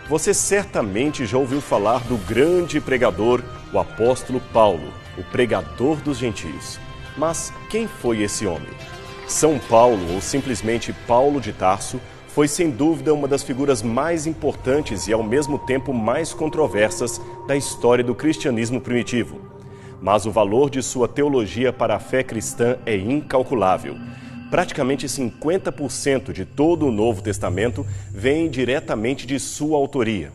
Você certamente já ouviu falar do grande pregador, o apóstolo Paulo, o pregador dos gentios. Mas quem foi esse homem? São Paulo, ou simplesmente Paulo de Tarso, foi sem dúvida uma das figuras mais importantes e ao mesmo tempo mais controversas da história do cristianismo primitivo. Mas o valor de sua teologia para a fé cristã é incalculável. Praticamente 50% de todo o Novo Testamento vem diretamente de sua autoria.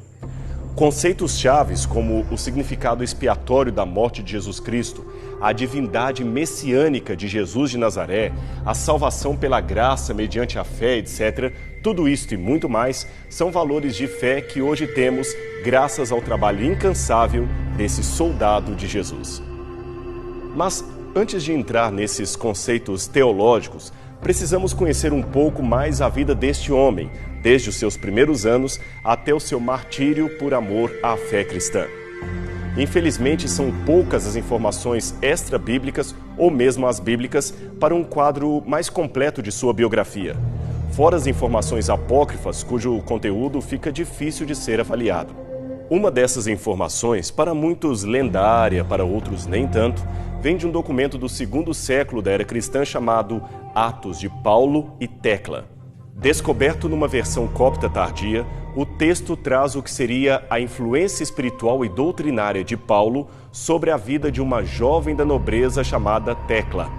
Conceitos chaves como o significado expiatório da morte de Jesus Cristo, a divindade messiânica de Jesus de Nazaré, a salvação pela graça mediante a fé, etc., tudo isto e muito mais são valores de fé que hoje temos graças ao trabalho incansável desse soldado de Jesus. Mas antes de entrar nesses conceitos teológicos, precisamos conhecer um pouco mais a vida deste homem, desde os seus primeiros anos até o seu martírio por amor à fé cristã. Infelizmente, são poucas as informações extra-bíblicas ou mesmo as bíblicas para um quadro mais completo de sua biografia. Fora as informações apócrifas, cujo conteúdo fica difícil de ser avaliado. Uma dessas informações, para muitos lendária, para outros nem tanto, vem de um documento do 2º século da era cristã chamado Atos de Paulo e Tecla. Descoberto numa versão copta tardia, o texto traz o que seria a influência espiritual e doutrinária de Paulo sobre a vida de uma jovem da nobreza chamada Tecla.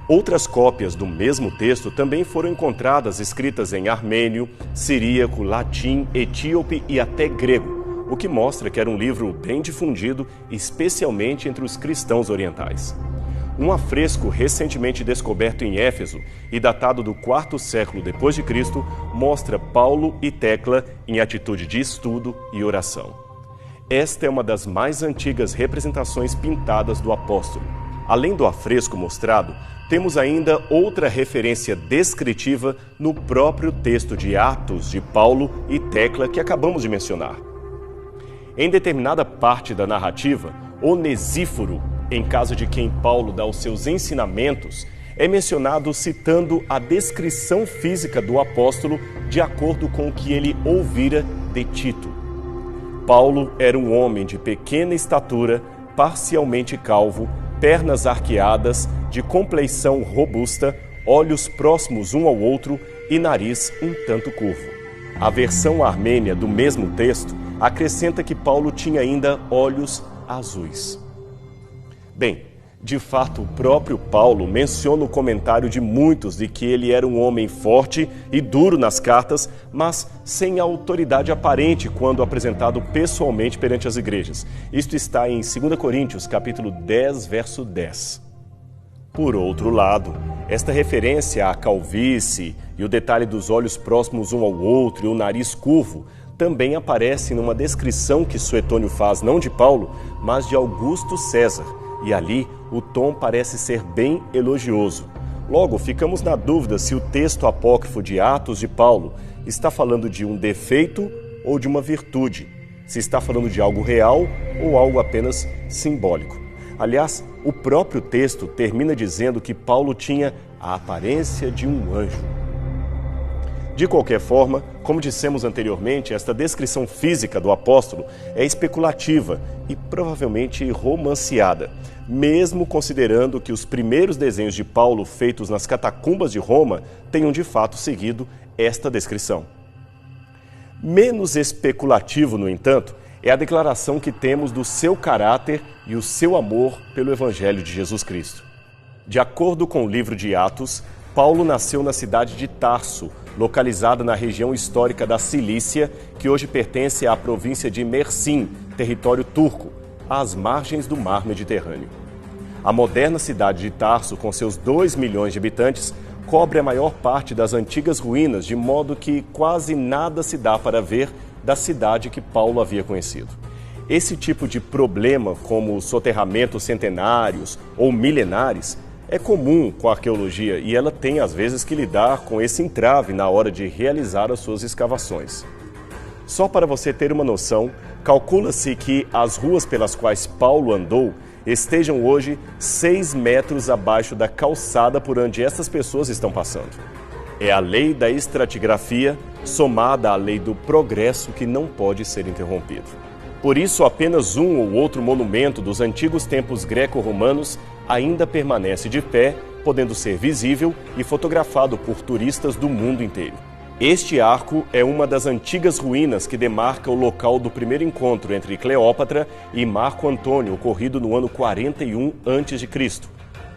Outras cópias do mesmo texto também foram encontradas escritas em armênio, siríaco, latim, etíope e até grego, o que mostra que era um livro bem difundido, especialmente entre os cristãos orientais. Um afresco recentemente descoberto em Éfeso e datado do 4º século depois de Cristo mostra Paulo e Tecla em atitude de estudo e oração. Esta é uma das mais antigas representações pintadas do apóstolo. Além do afresco mostrado, temos ainda outra referência descritiva no próprio texto de Atos de Paulo e Tecla que acabamos de mencionar. Em determinada parte da narrativa, Onesíforo, em caso de quem Paulo dá os seus ensinamentos, é mencionado citando a descrição física do apóstolo de acordo com o que ele ouvira de Tito. Paulo era um homem de pequena estatura, parcialmente calvo, pernas arqueadas, de compleição robusta, olhos próximos um ao outro e nariz um tanto curvo. A versão armênia do mesmo texto acrescenta que Paulo tinha ainda olhos azuis. Bem, de fato, o próprio Paulo menciona o comentário de muitos de que ele era um homem forte e duro nas cartas, mas sem autoridade aparente quando apresentado pessoalmente perante as igrejas. Isto está em 2 Coríntios, capítulo 10, verso 10. Por outro lado, esta referência à calvície e o detalhe dos olhos próximos um ao outro e o nariz curvo também aparece numa descrição que Suetônio faz não de Paulo, mas de Augusto César, e ali o tom parece ser bem elogioso. Logo, ficamos na dúvida se o texto apócrifo de Atos de Paulo está falando de um defeito ou de uma virtude, se está falando de algo real ou algo apenas simbólico. Aliás, o próprio texto termina dizendo que Paulo tinha a aparência de um anjo. De qualquer forma, como dissemos anteriormente, esta descrição física do apóstolo é especulativa e provavelmente romanceada, mesmo considerando que os primeiros desenhos de Paulo feitos nas catacumbas de Roma tenham de fato seguido esta descrição. Menos especulativo, no entanto, é a declaração que temos do seu caráter e o seu amor pelo Evangelho de Jesus Cristo. De acordo com o livro de Atos, Paulo nasceu na cidade de Tarso, localizada na região histórica da Cilícia, que hoje pertence à província de Mersim, território turco, às margens do mar Mediterrâneo. A moderna cidade de Tarso, com seus 2 milhões de habitantes, cobre a maior parte das antigas ruínas, de modo que quase nada se dá para ver da cidade que Paulo havia conhecido. Esse tipo de problema, como soterramentos centenários ou milenares, é comum com a arqueologia e ela tem às vezes que lidar com esse entrave na hora de realizar as suas escavações. Só para você ter uma noção, calcula-se que as ruas pelas quais Paulo andou estejam hoje 6 metros abaixo da calçada por onde essas pessoas estão passando. É a lei da estratigrafia somada à lei do progresso que não pode ser interrompido. Por isso, apenas um ou outro monumento dos antigos tempos greco-romanos ainda permanece de pé, podendo ser visível e fotografado por turistas do mundo inteiro. Este arco é uma das antigas ruínas que demarca o local do primeiro encontro entre Cleópatra e Marco Antônio, ocorrido no ano 41 a.C.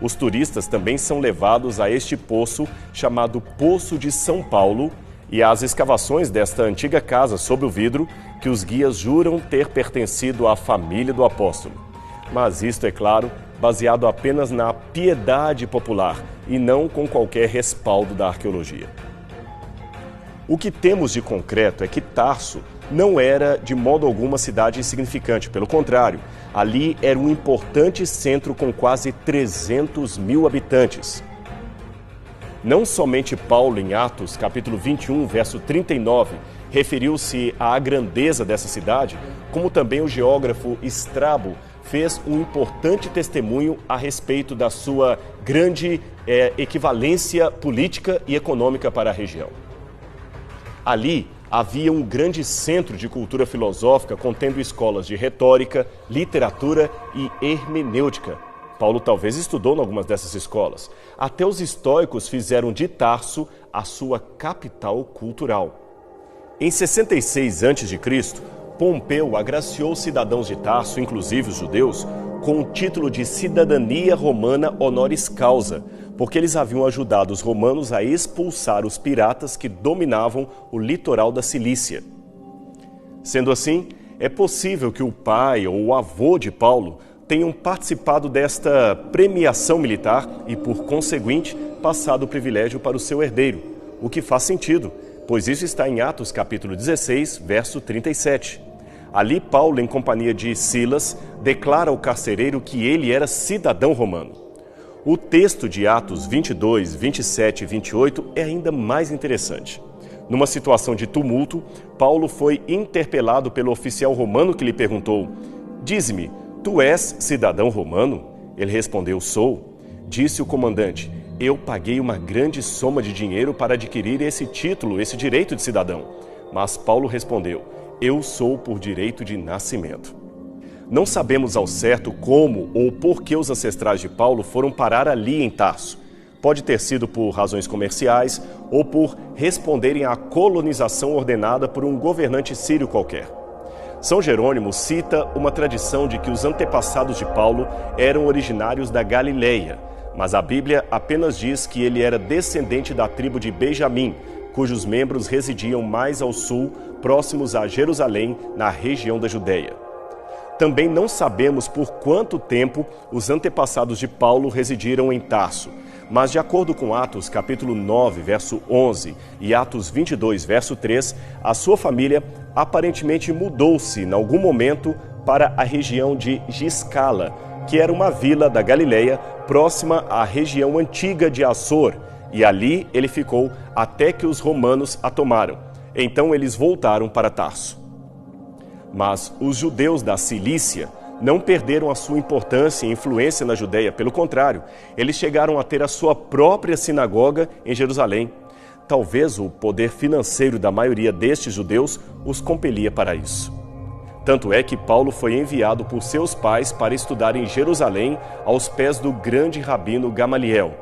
Os turistas também são levados a este poço, chamado Poço de São Paulo, e às escavações desta antiga casa sob o vidro, que os guias juram ter pertencido à família do apóstolo. Mas isto, é claro, baseado apenas na piedade popular e não com qualquer respaldo da arqueologia. O que temos de concreto é que Tarso não era de modo algum uma cidade insignificante. Pelo contrário, ali era um importante centro com quase 300 mil habitantes. Não somente Paulo, em Atos, capítulo 21, verso 39, referiu-se à grandeza dessa cidade, como também o geógrafo Estrabo fez um importante testemunho a respeito da sua grande equivalência política e econômica para a região. Ali havia um grande centro de cultura filosófica contendo escolas de retórica, literatura e hermenêutica. Paulo talvez estudou em algumas dessas escolas. Até os estoicos fizeram de Tarso a sua capital cultural. Em 66 a.C., Pompeu agraciou cidadãos de Tarso, inclusive os judeus, com o título de cidadania romana honoris causa, porque eles haviam ajudado os romanos a expulsar os piratas que dominavam o litoral da Cilícia. Sendo assim, é possível que o pai ou o avô de Paulo tenham participado desta premiação militar e, por conseguinte, passado o privilégio para o seu herdeiro, o que faz sentido, pois isso está em Atos capítulo 16, verso 37. Ali, Paulo, em companhia de Silas, declara ao carcereiro que ele era cidadão romano. O texto de Atos 22, 27 e 28 é ainda mais interessante. Numa situação de tumulto, Paulo foi interpelado pelo oficial romano que lhe perguntou: "Dize-me, tu és cidadão romano?" Ele respondeu: "Sou." Disse o comandante: "Eu paguei uma grande soma de dinheiro para adquirir esse título, esse direito de cidadão." Mas Paulo respondeu: "Eu sou por direito de nascimento." Não sabemos ao certo como ou por que os ancestrais de Paulo foram parar ali em Tarso. Pode ter sido por razões comerciais ou por responderem à colonização ordenada por um governante sírio qualquer. São Jerônimo cita uma tradição de que os antepassados de Paulo eram originários da Galileia, mas a Bíblia apenas diz que ele era descendente da tribo de Benjamim, cujos membros residiam mais ao sul, próximos a Jerusalém, na região da Judeia. Também não sabemos por quanto tempo os antepassados de Paulo residiram em Tarso, mas de acordo com Atos capítulo 9, verso 11 e Atos 22, verso 3, a sua família aparentemente mudou-se em algum momento para a região de Giscala, que era uma vila da Galileia próxima à região antiga de Assor, e ali ele ficou até que os romanos a tomaram. Então eles voltaram para Tarso. Mas os judeus da Cilícia não perderam a sua importância e influência na Judeia. Pelo contrário, eles chegaram a ter a sua própria sinagoga em Jerusalém. Talvez o poder financeiro da maioria destes judeus os compelia para isso. Tanto é que Paulo foi enviado por seus pais para estudar em Jerusalém aos pés do grande rabino Gamaliel.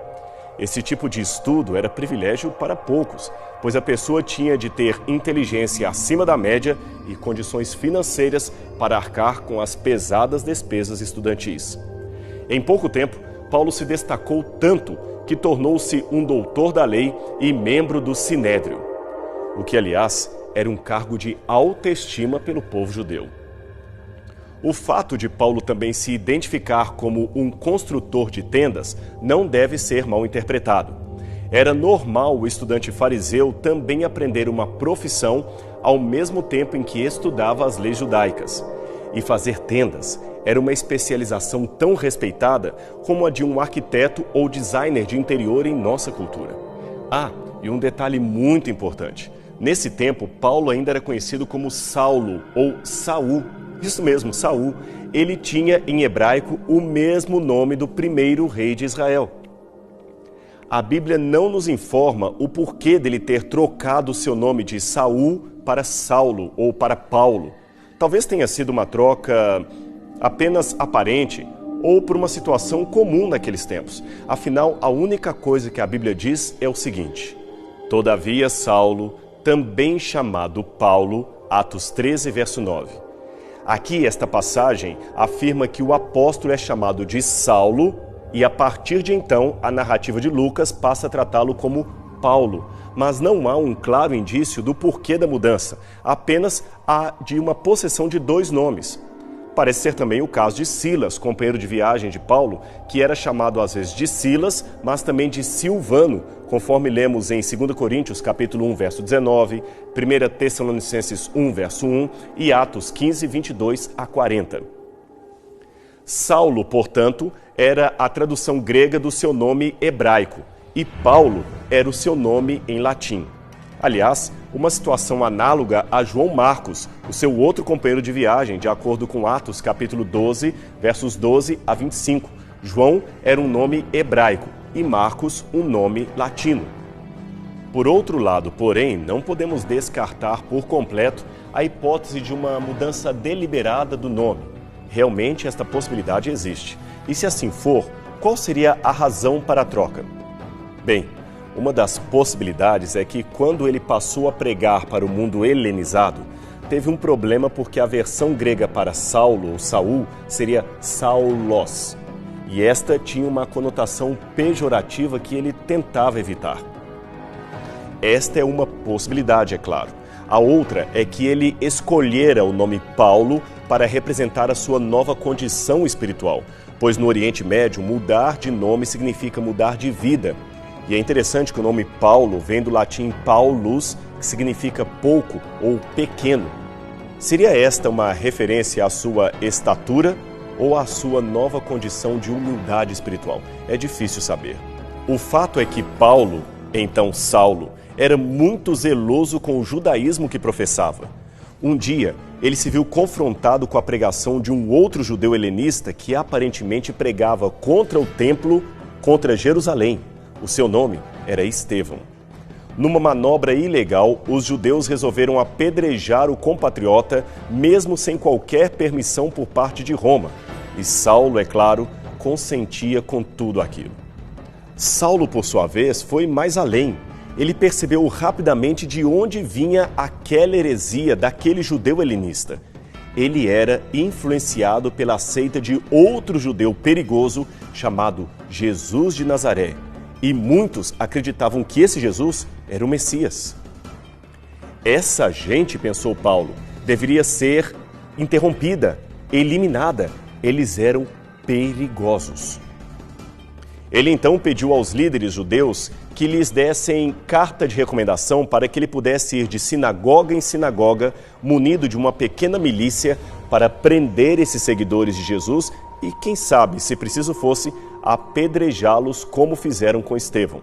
Esse tipo de estudo era privilégio para poucos, pois a pessoa tinha de ter inteligência acima da média e condições financeiras para arcar com as pesadas despesas estudantis. Em pouco tempo, Paulo se destacou tanto que tornou-se um doutor da lei e membro do Sinédrio, o que, aliás, era um cargo de alta estima pelo povo judeu. O fato de Paulo também se identificar como um construtor de tendas não deve ser mal interpretado. Era normal o estudante fariseu também aprender uma profissão ao mesmo tempo em que estudava as leis judaicas. E fazer tendas era uma especialização tão respeitada como a de um arquiteto ou designer de interior em nossa cultura. Ah, e um detalhe muito importante: Nesse tempo, Paulo ainda era conhecido como Saulo ou Saul. Isso mesmo, Saul. Ele tinha em hebraico o mesmo nome do primeiro rei de Israel. A Bíblia não nos informa o porquê dele ter trocado o seu nome de Saul para Saulo ou para Paulo. Talvez tenha sido uma troca apenas aparente ou por uma situação comum naqueles tempos. Afinal, a única coisa que a Bíblia diz é o seguinte: todavia Saulo, também chamado Paulo, Atos 13, verso 9. Aqui, esta passagem afirma que o apóstolo é chamado de Saulo e, a partir de então, a narrativa de Lucas passa a tratá-lo como Paulo. Mas não há um claro indício do porquê da mudança, apenas a de uma possessão de dois nomes. Parece ser também o caso de Silas, companheiro de viagem de Paulo, que era chamado às vezes de Silas, mas também de Silvano, conforme lemos em 2 Coríntios capítulo 1, verso 19, 1 Tessalonicenses 1, verso 1 e Atos 15, 22 a 40. Saulo, portanto, era a tradução grega do seu nome hebraico e Paulo era o seu nome em latim. Aliás, uma situação análoga a João Marcos, o seu outro companheiro de viagem, de acordo com Atos capítulo 12, versos 12 a 25. João era um nome hebraico e Marcos um nome latino. Por outro lado, porém, não podemos descartar por completo a hipótese de uma mudança deliberada do nome. Realmente esta possibilidade existe. E se assim for, qual seria a razão para a troca? Bem, uma das possibilidades é que quando ele passou a pregar para o mundo helenizado, teve um problema porque a versão grega para Saulo ou Saul seria Saulos. E esta tinha uma conotação pejorativa que ele tentava evitar. Esta é uma possibilidade, é claro. A outra é que ele escolhera o nome Paulo para representar a sua nova condição espiritual, pois no Oriente Médio mudar de nome significa mudar de vida. E é interessante que o nome Paulo vem do latim Paulus, que significa pouco ou pequeno. Seria esta uma referência à sua estatura ou à sua nova condição de humildade espiritual? É difícil saber. O fato é que Paulo, então Saulo, era muito zeloso com o judaísmo que professava. Um dia, ele se viu confrontado com a pregação de um outro judeu helenista que aparentemente pregava contra o templo, contra Jerusalém. O seu nome era Estevão. Numa manobra ilegal, os judeus resolveram apedrejar o compatriota, mesmo sem qualquer permissão por parte de Roma. E Saulo, é claro, consentia com tudo aquilo. Saulo, por sua vez, foi mais além. Ele percebeu rapidamente de onde vinha aquela heresia daquele judeu helenista. Ele era influenciado pela seita de outro judeu perigoso chamado Jesus de Nazaré. E muitos acreditavam que esse Jesus era o Messias. Essa gente, pensou Paulo, deveria ser interrompida, eliminada. Eles eram perigosos. Ele então pediu aos líderes judeus que lhes dessem carta de recomendação para que ele pudesse ir de sinagoga em sinagoga, munido de uma pequena milícia, para prender esses seguidores de Jesus e, quem sabe, se preciso fosse, apedrejá-los como fizeram com Estevão.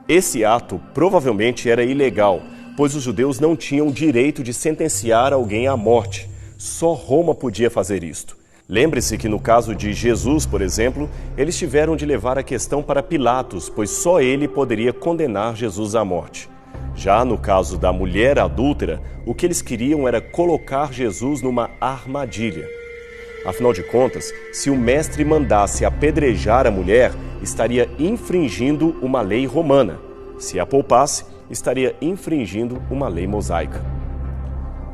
Esse ato provavelmente era ilegal, pois os judeus não tinham direito de sentenciar alguém à morte. Só Roma podia fazer isto. Lembre-se que no caso de Jesus, por exemplo, eles tiveram de levar a questão para Pilatos, pois só ele poderia condenar Jesus à morte. Já no caso da mulher adúltera, o que eles queriam era colocar Jesus numa armadilha. Afinal de contas, se o mestre mandasse apedrejar a mulher, estaria infringindo uma lei romana. Se a poupasse, estaria infringindo uma lei mosaica.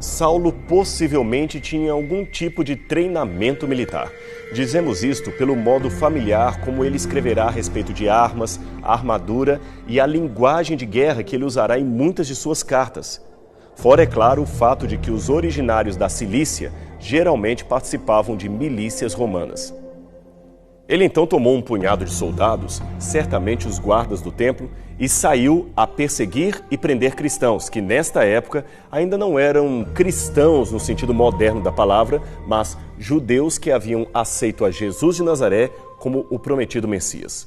Saulo possivelmente tinha algum tipo de treinamento militar. Dizemos isto pelo modo familiar como ele escreverá a respeito de armas, armadura e a linguagem de guerra que ele usará em muitas de suas cartas. Fora, é claro, o fato de que os originários da Cilícia geralmente participavam de milícias romanas. Ele então tomou um punhado de soldados, certamente os guardas do templo, e saiu a perseguir e prender cristãos, que nesta época ainda não eram cristãos no sentido moderno da palavra, mas judeus que haviam aceito a Jesus de Nazaré como o prometido Messias.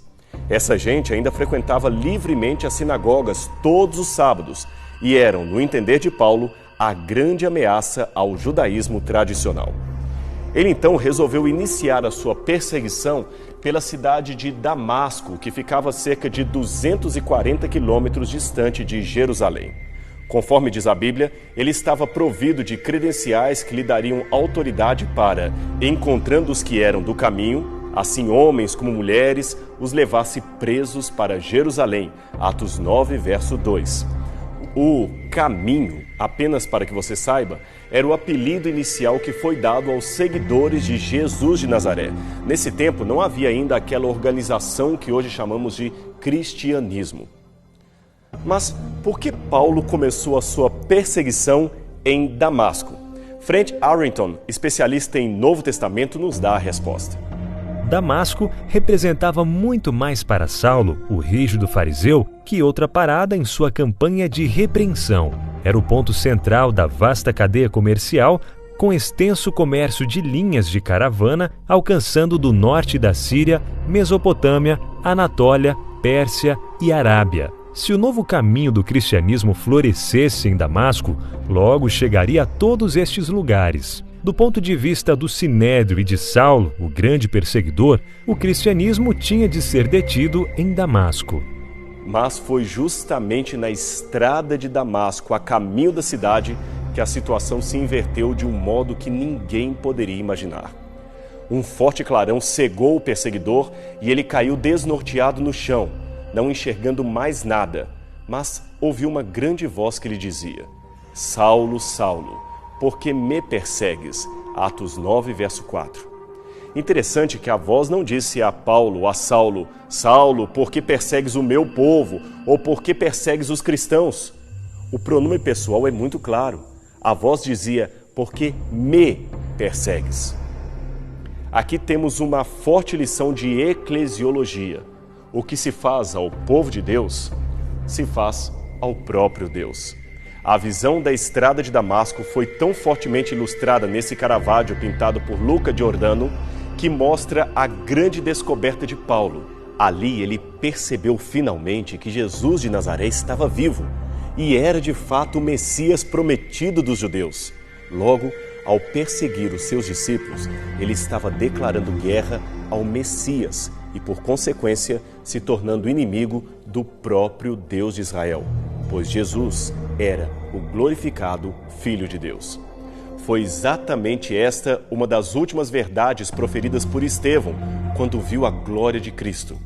Essa gente ainda frequentava livremente as sinagogas todos os sábados e eram, no entender de Paulo, a grande ameaça ao judaísmo tradicional. Ele então resolveu iniciar a sua perseguição pela cidade de Damasco, que ficava a cerca de 240 quilômetros distante de Jerusalém. Conforme diz a Bíblia, ele estava provido de credenciais que lhe dariam autoridade para, encontrando os que eram do caminho, assim homens como mulheres, os levasse presos para Jerusalém. Atos 9, verso 2. O caminho, apenas para que você saiba, era o apelido inicial que foi dado aos seguidores de Jesus de Nazaré. Nesse tempo não havia ainda aquela organização que hoje chamamos de cristianismo. Mas por que Paulo começou a sua perseguição em Damasco? Frank Arrington, especialista em Novo Testamento, nos dá a resposta. Damasco representava muito mais para Saulo, o rígido fariseu, que outra parada em sua campanha de repreensão. Era o ponto central da vasta cadeia comercial, com extenso comércio de linhas de caravana, alcançando do norte da Síria, Mesopotâmia, Anatólia, Pérsia e Arábia. Se o novo caminho do cristianismo florescesse em Damasco, logo chegaria a todos estes lugares. Do ponto de vista do Sinédrio e de Saulo, o grande perseguidor, o cristianismo tinha de ser detido em Damasco. Mas foi justamente na estrada de Damasco, a caminho da cidade, que a situação se inverteu de um modo que ninguém poderia imaginar. Um forte clarão cegou o perseguidor e ele caiu desnorteado no chão, não enxergando mais nada, mas ouviu uma grande voz que lhe dizia: Saulo, Saulo, por que me persegues? Atos 9, verso 4. Interessante que a voz não disse a Paulo, a Saulo: Saulo, por que persegues o meu povo? Ou por que persegues os cristãos? O pronome pessoal é muito claro. A voz dizia: por que me persegues? Aqui temos uma forte lição de eclesiologia. O que se faz ao povo de Deus, se faz ao próprio Deus. A visão da estrada de Damasco foi tão fortemente ilustrada nesse Caravaggio pintado por Luca Giordano, que mostra a grande descoberta de Paulo. Ali ele percebeu finalmente que Jesus de Nazaré estava vivo e era de fato o Messias prometido dos judeus. Logo, ao perseguir os seus discípulos, ele estava declarando guerra ao Messias e, por consequência, se tornando inimigo do próprio Deus de Israel, pois Jesus era o glorificado Filho de Deus. Foi exatamente esta uma das últimas verdades proferidas por Estevão, quando viu a glória de Cristo.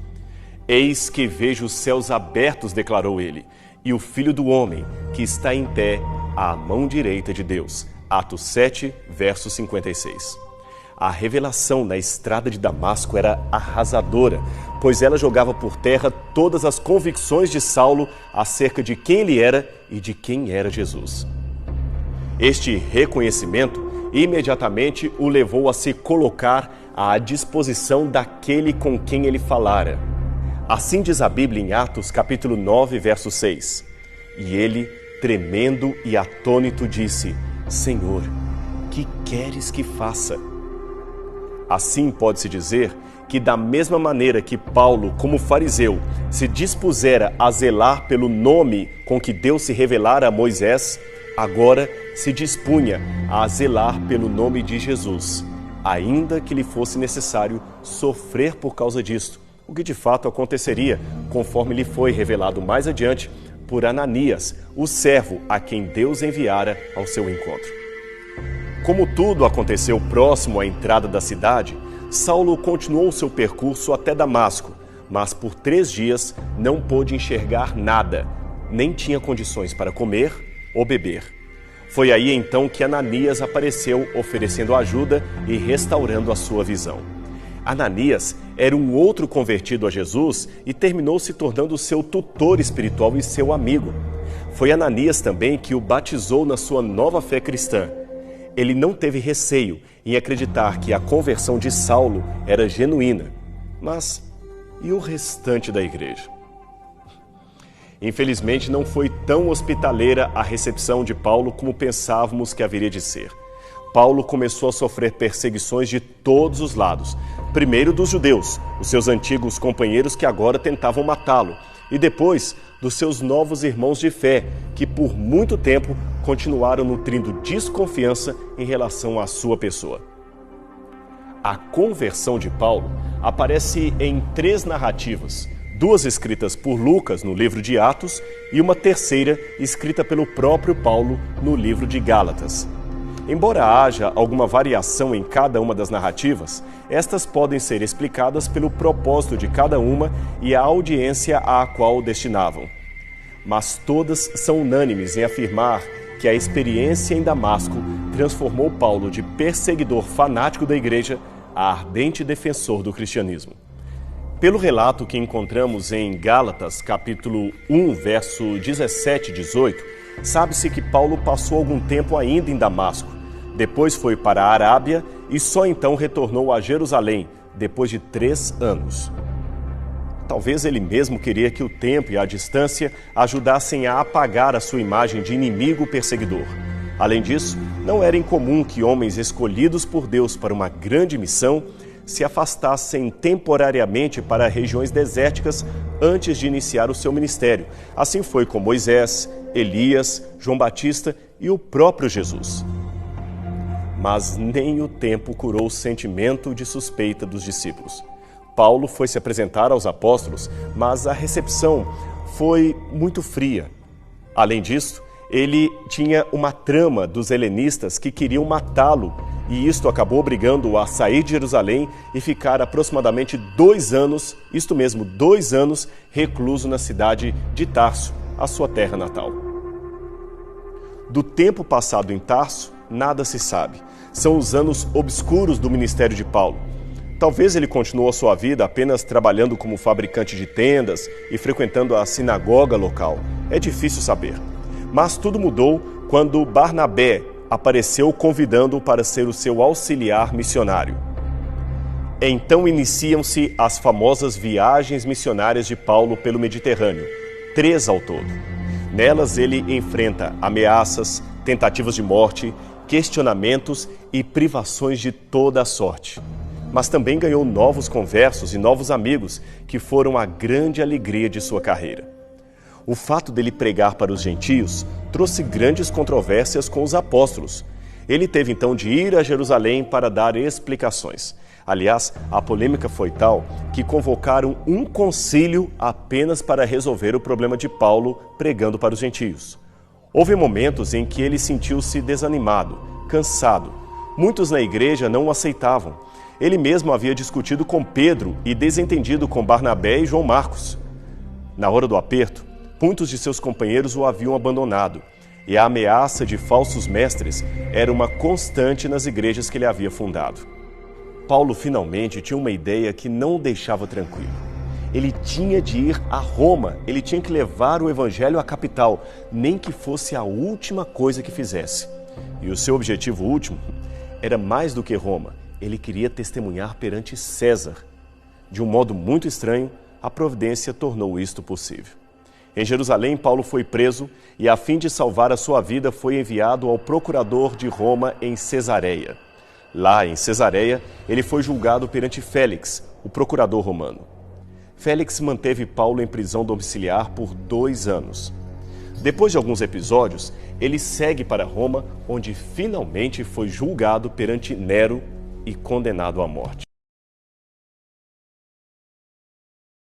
Eis que vejo os céus abertos, declarou ele, e o Filho do Homem, que está em pé à mão direita de Deus. Atos 7, verso 56. A revelação na estrada de Damasco era arrasadora, pois ela jogava por terra todas as convicções de Saulo acerca de quem ele era e de quem era Jesus. Este reconhecimento imediatamente o levou a se colocar à disposição daquele com quem ele falara. Assim diz a Bíblia em Atos, capítulo 9, verso 6. E ele, tremendo e atônito, disse: Senhor, que queres que faça? Assim pode-se dizer que, da mesma maneira que Paulo, como fariseu, se dispusera a zelar pelo nome com que Deus se revelara a Moisés, agora se dispunha a zelar pelo nome de Jesus, ainda que lhe fosse necessário sofrer por causa disto, o que de fato aconteceria, conforme lhe foi revelado mais adiante por Ananias, o servo a quem Deus enviara ao seu encontro. Como tudo aconteceu próximo à entrada da cidade, Saulo continuou seu percurso até Damasco, mas por 3 dias não pôde enxergar nada, nem tinha condições para comer ou beber. Foi aí então que Ananias apareceu, oferecendo ajuda e restaurando a sua visão. Ananias era um outro convertido a Jesus e terminou se tornando seu tutor espiritual e seu amigo. Foi Ananias também que o batizou na sua nova fé cristã. Ele não teve receio em acreditar que a conversão de Saulo era genuína. Mas e o restante da igreja? Infelizmente, não foi tão hospitaleira a recepção de Paulo como pensávamos que haveria de ser. Paulo começou a sofrer perseguições de todos os lados, Primeiro dos judeus, os seus antigos companheiros que agora tentavam matá-lo, e depois dos seus novos irmãos de fé, que por muito tempo continuaram nutrindo desconfiança em relação à sua pessoa. A conversão de Paulo aparece em 3 narrativas, 2 escritas por Lucas no livro de Atos e uma terceira escrita pelo próprio Paulo no livro de Gálatas. Embora haja alguma variação em cada uma das narrativas, estas podem ser explicadas pelo propósito de cada uma e a audiência à qual destinavam. Mas todas são unânimes em afirmar que a experiência em Damasco transformou Paulo de perseguidor fanático da igreja a ardente defensor do cristianismo. Pelo relato que encontramos em Gálatas, capítulo 1, verso 17 e 18, sabe-se que Paulo passou algum tempo ainda em Damasco, depois foi para a Arábia e só então retornou a Jerusalém, depois de 3 anos. Talvez ele mesmo queria que o tempo e a distância ajudassem a apagar a sua imagem de inimigo perseguidor. Além disso, não era incomum que homens escolhidos por Deus para uma grande missão se afastassem temporariamente para regiões desérticas antes de iniciar o seu ministério. Assim foi com Moisés, Elias, João Batista e o próprio Jesus. Mas nem o tempo curou o sentimento de suspeita dos discípulos. Paulo foi se apresentar aos apóstolos, mas a recepção foi muito fria. Além disso, ele tinha uma trama dos helenistas que queriam matá-lo, e isto acabou obrigando-o a sair de Jerusalém e ficar aproximadamente 2 anos, isto mesmo, 2 anos, recluso na cidade de Tarso, a sua terra natal. Do tempo passado em Tarso, nada se sabe. São os anos obscuros do ministério de Paulo. Talvez ele continuou a sua vida apenas trabalhando como fabricante de tendas e frequentando a sinagoga local. É difícil saber. Mas tudo mudou quando Barnabé apareceu convidando-o para ser o seu auxiliar missionário. Então iniciam-se as famosas viagens missionárias de Paulo pelo Mediterrâneo, 3 ao todo. Nelas ele enfrenta ameaças, tentativas de morte, questionamentos e privações de toda a sorte. Mas também ganhou novos conversos e novos amigos que foram a grande alegria de sua carreira. O fato dele pregar para os gentios trouxe grandes controvérsias com os apóstolos. Ele teve então de ir a Jerusalém para dar explicações. Aliás, a polêmica foi tal que convocaram um concílio apenas para resolver o problema de Paulo pregando para os gentios. Houve momentos em que ele sentiu-se desanimado, cansado. Muitos na igreja não o aceitavam. Ele mesmo havia discutido com Pedro e desentendido com Barnabé e João Marcos. Na hora do aperto, muitos de seus companheiros o haviam abandonado, e a ameaça de falsos mestres era uma constante nas igrejas que ele havia fundado. Paulo finalmente tinha uma ideia que não o deixava tranquilo. Ele tinha de ir a Roma, ele tinha que levar o evangelho à capital, nem que fosse a última coisa que fizesse. E o seu objetivo último era mais do que Roma, ele queria testemunhar perante César. De um modo muito estranho, a providência tornou isto possível. Em Jerusalém, Paulo foi preso e, a fim de salvar a sua vida, foi enviado ao procurador de Roma em Cesareia. Lá, em Cesareia, ele foi julgado perante Félix, o procurador romano. Félix manteve Paulo em prisão domiciliar por 2 anos. Depois de alguns episódios, ele segue para Roma, onde finalmente foi julgado perante Nero e condenado à morte.